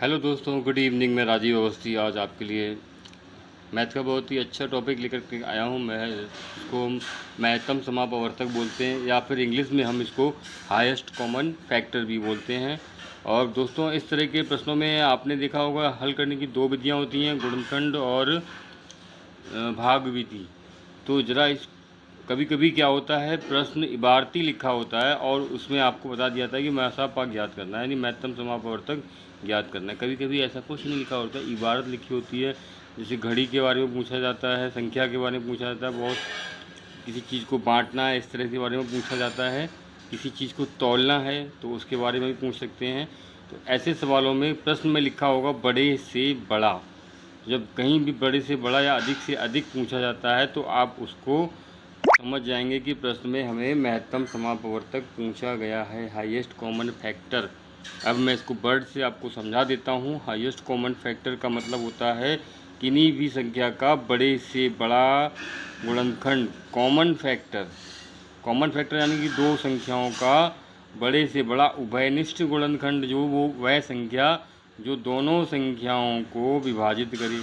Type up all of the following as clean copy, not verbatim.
Hello दोस्तों, good evening. मैं राजीव अवस्थी आज आपके लिए मैथ का बहुत ही अच्छा टॉपिक लेकर के आया हूँ। मैं इसको महत्तम समापवर्तक बोलते हैं या फिर इंग्लिश में हम इसको हाईएस्ट कॉमन फैक्टर भी बोलते हैं। और दोस्तों, इस तरह के प्रश्नों में आपने देखा होगा हल करने की दो विधियाँ होती हैं, गुणनखंड और भाग विधि। तो ज़रा इस कभी कभी क्या होता है, प्रश्न इबारती लिखा होता है और उसमें आपको बता दिया जाता है कि मासापाक ज्ञात करना है, यानी महत्तम समापवर्तक ज्ञात करना है। कभी कभी ऐसा कुछ नहीं लिखा होता, इबारत लिखी होती है। जैसे घड़ी के बारे में पूछा जाता है, संख्या के बारे में पूछा जाता है, बहुत किसी चीज़ को बांटना है इस तरह के बारे में पूछा जाता है, किसी चीज़ को तौलना है तो उसके बारे में भी पूछ सकते हैं। तो ऐसे सवालों में प्रश्न में लिखा होगा बड़े से बड़ा। जब कहीं भी बड़े से बड़ा या अधिक से अधिक पूछा जाता है तो आप उसको समझ जाएंगे कि प्रश्न में हमें महत्तम समापवर्तक पूछा गया है, हाईएस्ट कॉमन फैक्टर। अब मैं इसको वर्ड से आपको समझा देता हूँ। हाईएस्ट कॉमन फैक्टर का मतलब होता है किन्हीं भी संख्या का बड़े से बड़ा गुणनखंड। कॉमन फैक्टर, कॉमन फैक्टर यानी कि दो संख्याओं का बड़े से बड़ा उभयनिष्ठ गुणनखंड, जो वो वह संख्या जो दोनों संख्याओं को विभाजित करे,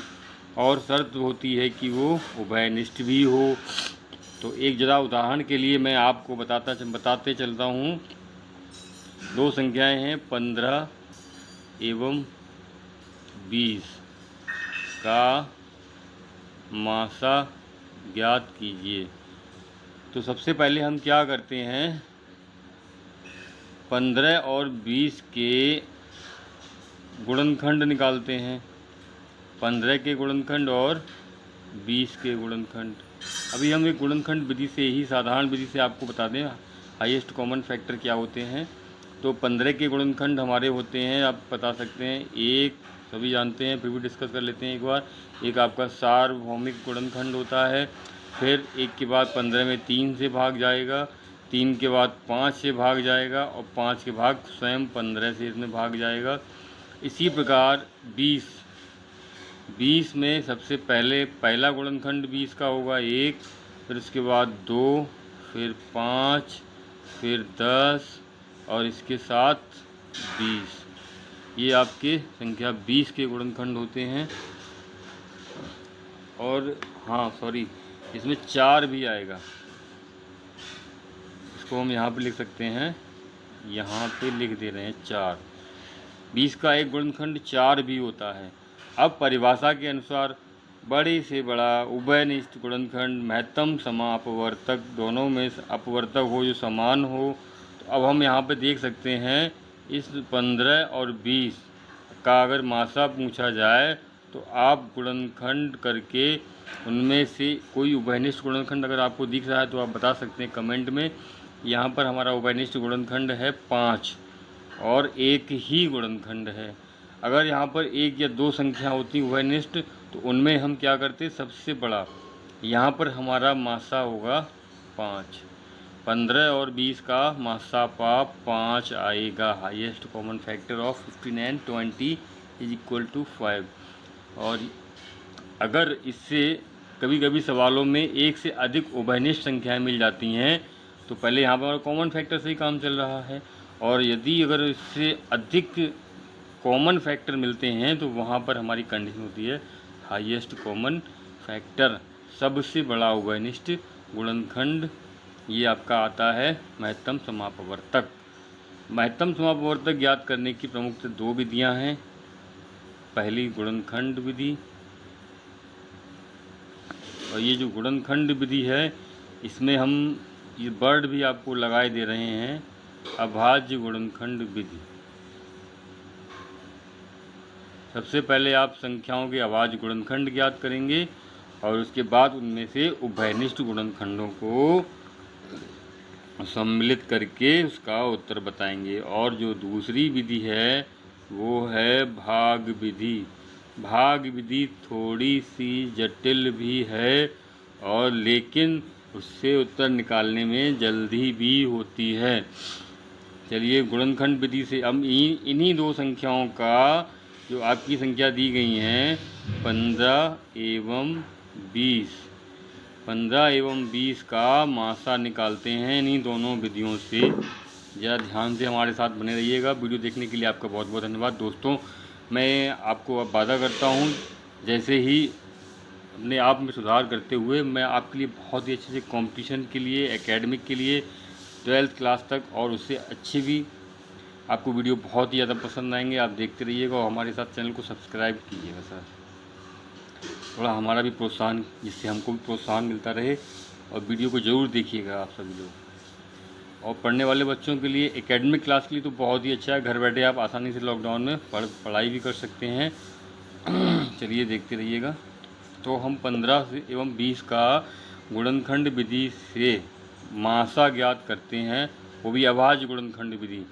और शर्त होती है कि वो उभयनिष्ठ भी हो। तो एक ज़रा उदाहरण के लिए मैं आपको बताते चलता हूँ। दो संख्याएं हैं 15 एवं 20 का मासा ज्ञात कीजिए। तो सबसे पहले हम क्या करते हैं, 15 और 20 के गुणनखंड निकालते हैं, 15 के गुणनखंड और 20 के गुणनखंड। अभी हम एक गुणनखंड विधि से ही, साधारण विधि से आपको बता दें हाईएस्ट कॉमन फैक्टर क्या होते हैं। तो 15 के गुणनखंड हमारे होते हैं, आप बता सकते हैं, एक सभी जानते हैं, फिर भी डिस्कस कर लेते हैं एक बार। एक आपका सार्वभौमिक गुणनखंड होता है, फिर एक के बाद 15 में 3 से भाग जाएगा, 3 के बाद 5 से भाग जाएगा और 5 के भाग स्वयं 15 से इसमें भाग जाएगा। इसी प्रकार 20 में सबसे पहला गुणनखंड 20 का होगा 1, फिर उसके बाद 2, फिर 5, फिर 10 और इसके साथ 20। ये आपके संख्या 20 के गुणनखंड होते हैं। और हाँ सॉरी, इसमें 4 भी आएगा, इसको हम यहाँ पे लिख सकते हैं, यहाँ पे लिख दे रहे हैं 4। 20 का एक गुणनखंड 4 भी होता है। अब परिभाषा के अनुसार बड़े से बड़ा उभयनिष्ठ गुणनखंड महत्तम समापवर्तक, दोनों में अपवर्तक हो जो समान हो। तो अब हम यहाँ पे देख सकते हैं, इस 15 और 20 का अगर मासा पूछा जाए तो आप गुणनखंड करके उनमें से कोई उभयनिष्ठ गुणनखंड अगर आपको दिख रहा है तो आप बता सकते हैं कमेंट में। यहाँ पर हमारा उभयनिष्ठ गुणनखंड है 5 और एक ही गुणनखंड है। अगर यहाँ पर एक या दो संख्या होती उभयनिष्ठ तो उनमें हम क्या करते, सबसे बड़ा, यहाँ पर हमारा मासा होगा 5। 15 और 20 का मासापा 5 आएगा। Highest common factor of 15 and 20 is equal to 5। और अगर इससे कभी कभी सवालों में एक से अधिक उभयनिष्ठ संख्याएं मिल जाती हैं तो पहले यहाँ पर कॉमन फैक्टर से ही काम चल रहा है, और यदि अगर इससे अधिक कॉमन फैक्टर मिलते हैं तो वहाँ पर हमारी कंडीशन होती है हाईएस्ट कॉमन फैक्टर, सबसे बड़ा उभयनिष्ठ गुणनखंड। ये आपका आता है महत्तम समापवर्तक। महत्तम समापवर्तक ज्ञात करने की प्रमुख दो विधियाँ हैं। पहली गुणनखंड विधि, और ये जो गुणनखंड विधि है इसमें हम ये वर्ड भी आपको लगाए दे रहे हैं, अभाज्य गुणनखंड विधि। सबसे पहले आप संख्याओं के अभाज्य गुणनखंड ज्ञात करेंगे और उसके बाद उनमें से उभयनिष्ठ गुणनखंडों को सम्मिलित करके उसका उत्तर बताएंगे। और जो दूसरी विधि है वो है भाग विधि। भाग विधि थोड़ी सी जटिल भी है और लेकिन उससे उत्तर निकालने में जल्दी भी होती है। चलिए, गुणनखंड विधि से हम इन्हीं दो संख्याओं का, जो आपकी संख्या दी गई हैं 15 एवं 20, 15 एवं 20 का मासा निकालते हैं इन्हीं दोनों विधियों से। ज़रा ध्यान से हमारे साथ बने रहिएगा। वीडियो देखने के लिए आपका बहुत बहुत धन्यवाद दोस्तों। मैं आपको अब वादा करता हूँ, जैसे ही अपने आप में सुधार करते हुए मैं आपके लिए बहुत ही अच्छे से कंपटीशन के लिए, एकेडमिक के लिए, 12th क्लास तक और उससे अच्छी भी आपको वीडियो बहुत ही ज़्यादा पसंद आएंगे। आप देखते रहिएगा और हमारे साथ चैनल को सब्सक्राइब कीजिएगा सर, थोड़ा हमारा भी प्रोत्साहन, जिससे हमको भी प्रोत्साहन मिलता रहे। और वीडियो को ज़रूर देखिएगा आप सभी लोग। और पढ़ने वाले बच्चों के लिए, एकेडमिक क्लास के लिए तो बहुत ही अच्छा है, घर बैठे आप आसानी से लॉकडाउन में पढ़ाई भी कर सकते हैं। चलिए देखते रहिएगा। तो हम 15 से एवं 20 का गुणनखंड विधि से मासा ज्ञात करते हैं, वो भी अभाज्य गुणनखंड विधि।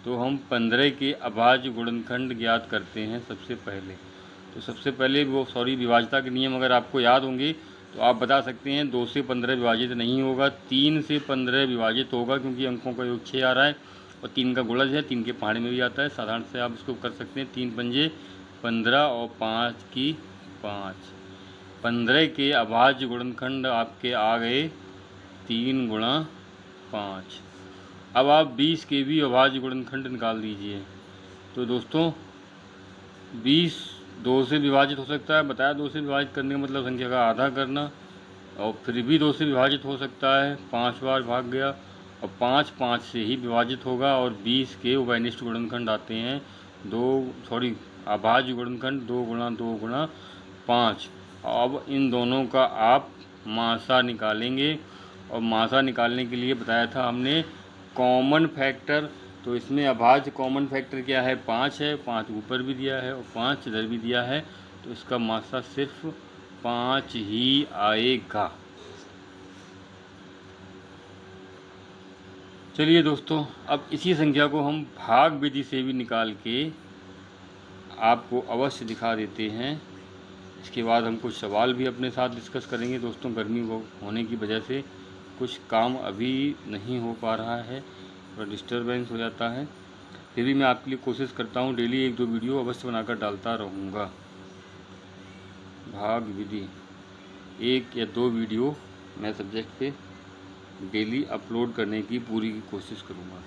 तो हम 15 के अभाज्य गुणनखंड ज्ञात करते हैं सबसे पहले। तो सबसे पहले विभाज्यता के नियम अगर आपको याद होंगे तो आप बता सकते हैं 2 से 15 विभाजित नहीं होगा, 3 से 15 विभाजित होगा, क्योंकि अंकों का योग 6 आ रहा है और 3 का गुणज है, 3 के पहाड़े में भी आता है। साधारण से आप इसको कर सकते हैं, 3 पंजे 15 और 5 की 5। 15 के अभाज्य गुणनखंड आपके आ गए 3 गुणा 5। अब आप 20 के भी अभाज्य गुणनखंड निकाल दीजिए। तो दोस्तों 20 2 से विभाजित हो सकता है, बताया 2 से विभाजित करने का मतलब संख्या का आधा करना, और फिर भी 2 से विभाजित हो सकता है, 5 बार भाग गया, और 5 5 से ही विभाजित होगा। और 20 के उभयनिष्ठ गुणनखंड आते हैं अभाज्य गुणनखंड 2 गुणा 2 गुणा 5। अब इन दोनों का आप मासा निकालेंगे, और मासा निकालने के लिए बताया था हमने कॉमन फैक्टर। तो इसमें अभाज्य कॉमन फैक्टर क्या है, 5 है, 5 ऊपर भी दिया है और 5 इधर भी दिया है, तो इसका मासा सिर्फ 5 ही आएगा। चलिए दोस्तों, अब इसी संख्या को हम भाग विधि से भी निकाल के आपको अवश्य दिखा देते हैं। इसके बाद हम कुछ सवाल भी अपने साथ डिस्कस करेंगे। दोस्तों गर्मी होने की वजह से कुछ काम अभी नहीं हो पा रहा है, थोड़ा डिस्टर्बेंस हो जाता है, फिर भी मैं आपके लिए कोशिश करता हूँ डेली 1-2 वीडियो अवश्य बनाकर डालता रहूँगा। भाग विधि 1 या 2 वीडियो मैं सब्जेक्ट पे डेली अपलोड करने की पूरी कोशिश करूँगा।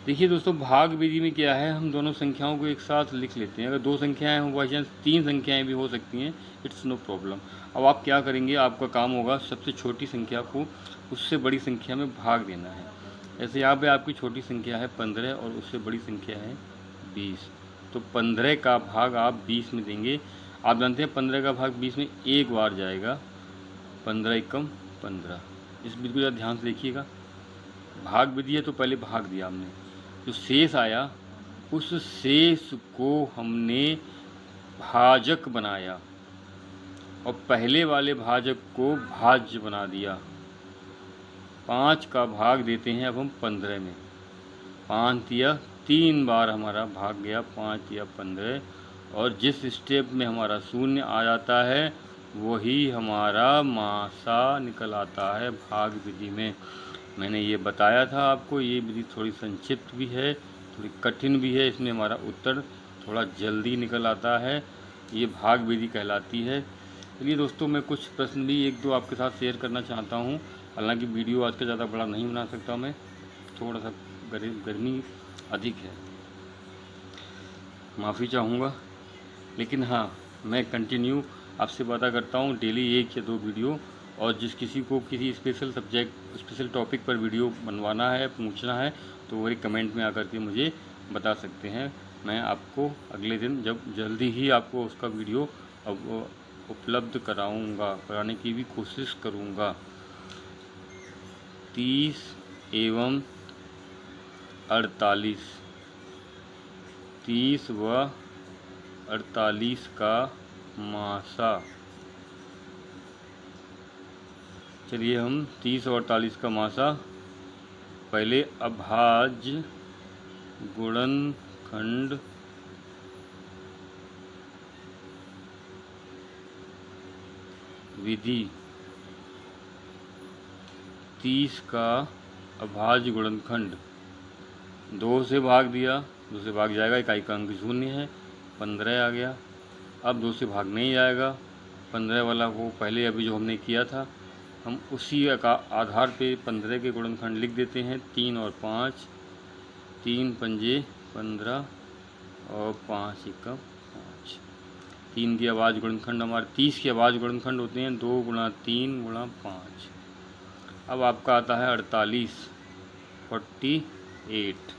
देखिए दोस्तों, भाग विधि में क्या है, हम दोनों संख्याओं को एक साथ लिख लेते हैं। अगर 2 संख्याएं हों, बाई चांस 3 संख्याएं भी हो सकती हैं, इट्स नो प्रॉब्लम। अब आप क्या करेंगे, आपका काम होगा सबसे छोटी संख्या को उससे बड़ी संख्या में भाग देना है। ऐसे यहाँ पे आपकी छोटी संख्या है 15 और उससे बड़ी संख्या है 20। तो 15 का भाग आप 20 में देंगे। आप जानते हैं 15 का भाग 20 में एक बार जाएगा, 15 एकम 15। इस विधि को ज़रा ध्यान से देखिएगा। भाग विधि है तो पहले भाग दिया हमने, जो शेष आया उस शेष को हमने भाजक बनाया और पहले वाले भाजक को भाज्य बना दिया। 5 का भाग देते हैं अब हम 15 में। 5 दिया, 3 बार हमारा भाग गया, 5 या 15, और जिस स्टेप में हमारा शून्य आ जाता है वही हमारा मासा निकल आता है भाग विधि में। मैंने ये बताया था आपको, ये विधि थोड़ी संक्षिप्त भी है, थोड़ी कठिन भी है, इसमें हमारा उत्तर थोड़ा जल्दी निकल आता है, ये भाग विधि कहलाती है। चलिए दोस्तों, मैं कुछ प्रश्न भी 1-2 आपके साथ शेयर करना चाहता हूँ। हालांकि वीडियो आज का ज़्यादा बड़ा नहीं बना सकता मैं, थोड़ा सा गर्मी अधिक है, माफ़ी चाहूँगा। लेकिन हाँ, मैं कंटिन्यू आपसे वादा करता हूँ डेली 1 या 2 वीडियो। और किसी को किसी स्पेशल सब्जेक्ट, स्पेशल टॉपिक पर वीडियो बनवाना है, पूछना है, तो वो एक कमेंट में आकर के मुझे बता सकते हैं। मैं आपको अगले दिन जल्दी ही आपको उसका वीडियो उपलब्ध कराने की भी कोशिश करूँगा। 30 एवं 48, 30 व 48 का मासा। चलिए हम 30 और 48 का मासा पहले अभाज्य गुणनखंड विधि 30 का अभाज्य गुणनखंड 2 से भाग दिया, 2 से भाग जाएगा, इकाई का अंक 0 है, 15 आ गया। अब 2 से भाग नहीं जाएगा, 15 वाला वो पहले अभी जो हमने किया था, हम उसी का आधार पे 15 के गुणनखंड लिख देते हैं। 3 और 5, 3 पंजे 15 और 5 एकम 5। 3 की आवाज़ गुणनखंड हमारे 30 की आवाज़ गुणनखंड होते हैं 2 गुणा 3 गुणा 5। अब आपका आता है 48, 48।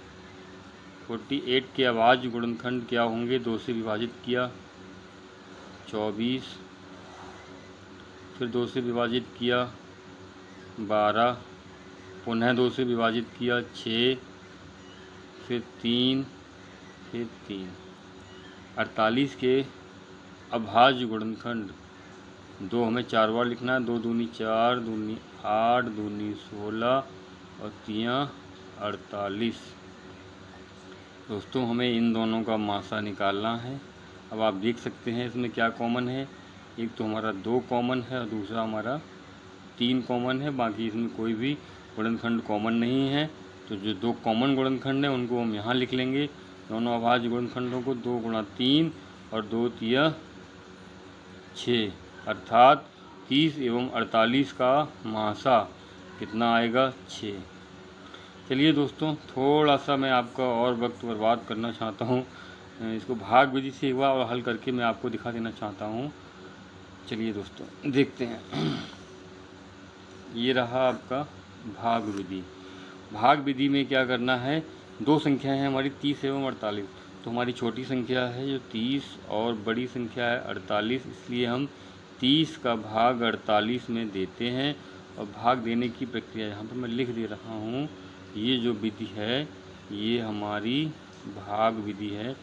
48 के आवाज़ गुणनखंड क्या होंगे? 2 से विभाजित किया 24, फिर 2 से विभाजित किया 12, पुनः 2 से विभाजित किया 6, फिर 3, फिर 3। 48 के अभाज्य गुणनखंड 2 हमें 4 बार लिखना है। 2 दूनी 4, दूनी 8, दूनी 16 और 3 48। दोस्तों हमें इन दोनों का मासा निकालना है। अब आप देख सकते हैं इसमें क्या कॉमन है। एक तो हमारा 2 कॉमन है और दूसरा हमारा 3 कॉमन है। बाकी इसमें कोई भी गुणनखंड कॉमन नहीं है। तो जो 2 कॉमन गुणनखंड हैं उनको हम यहाँ लिख लेंगे। दोनों अभाज्य गुणनखंडों को 2 गुणा 3 और 2 तिया 6, अर्थात 30 एवं 48 का मासा कितना आएगा? 6। चलिए दोस्तों, थोड़ा सा मैं आपका और वक्त बर्बाद करना चाहता हूँ। इसको भाग विधि से एक बार हल करके मैं आपको दिखा देना चाहता हूँ। चलिए दोस्तों देखते हैं। ये रहा आपका भाग विधि। भाग विधि में क्या करना है? 2 संख्याएं हैं हमारी 30 एवं 48। तो हमारी छोटी संख्या है जो 30 और बड़ी संख्या है 48, इसलिए हम 30 का भाग 48 में देते हैं। और भाग देने की प्रक्रिया यहाँ पर मैं लिख दे रहा हूँ। ये जो विधि है ये हमारी भाग विधि है।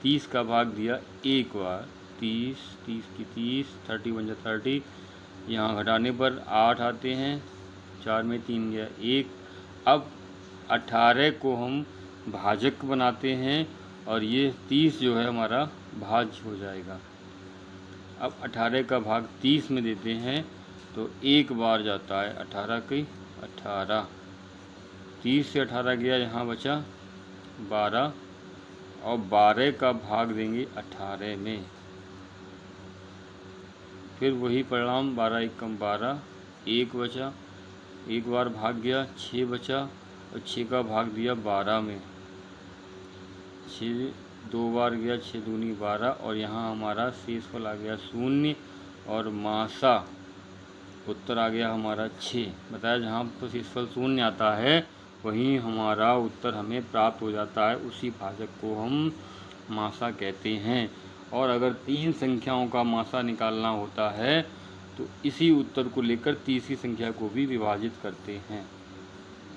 30 का भाग दिया एक बार, 30, 30 की 30, 30 बन जाए 30। यहाँ घटाने पर 8 आते हैं, 4 में 3 गया 1। अब 18 को हम भाजक बनाते हैं और ये 30 जो है हमारा भाज्य हो जाएगा। अब 18 का भाग 30 में देते हैं तो एक बार जाता है 18 की 18। 30 से 18 गया, यहाँ बचा 12 और 12 का भाग देंगे 18 में। फिर वही परिणाम 12 एकम 12, 1 बचा, एक बार भाग गया 6 बचा और 6 का भाग दिया 12 में। 6 2 बार गया, 6 दूनी 12 और यहाँ हमारा शेषफल आ गया 0 और मासा उत्तर आ गया हमारा 6। बताया जहाँ पर शेषफल 0 आता है वहीं हमारा उत्तर हमें प्राप्त हो जाता है। उसी भाजक को हम मासा कहते हैं। और अगर 3 संख्याओं का मासा निकालना होता है तो इसी उत्तर को लेकर तीसरी संख्या को भी विभाजित करते हैं।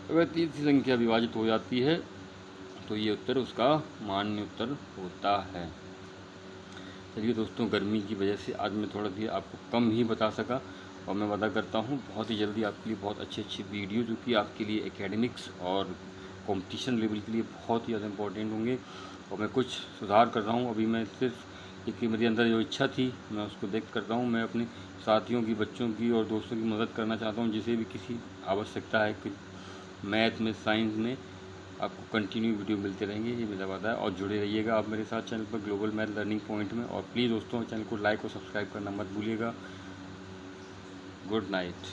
अगर तीसरी संख्या विभाजित हो जाती है तो ये उत्तर उसका मान्य उत्तर होता है। चलिए दोस्तों, गर्मी की वजह से आज मैं थोड़ा सी आपको कम ही बता सका और मैं वादा करता हूँ बहुत ही जल्दी आपके लिए बहुत अच्छी वीडियो जो कि आपके लिए एकेडमिक्स और कंपटीशन लेवल के लिए बहुत ही ज़्यादा इंपॉर्टेंट होंगे। और मैं कुछ सुधार कर रहा हूँ। अभी मैं सिर्फ एक मेरे अंदर जो इच्छा थी मैं उसको देख कर रहा हूँ। मैं अपने साथियों की, बच्चों की और दोस्तों की मदद करना चाहता हूँ जिसे भी किसी आवश्यकता है कि मैथ में, साइंस में। आपको कंटिन्यू वीडियो मिलते रहेंगे, ये मेरा वादा है। और जुड़े रहिएगा आप मेरे साथ चैनल पर ग्लोबल मैथ लर्निंग पॉइंट में। और प्लीज़ दोस्तों चैनल को लाइक और सब्सक्राइब करना मत भूलिएगा। Good night.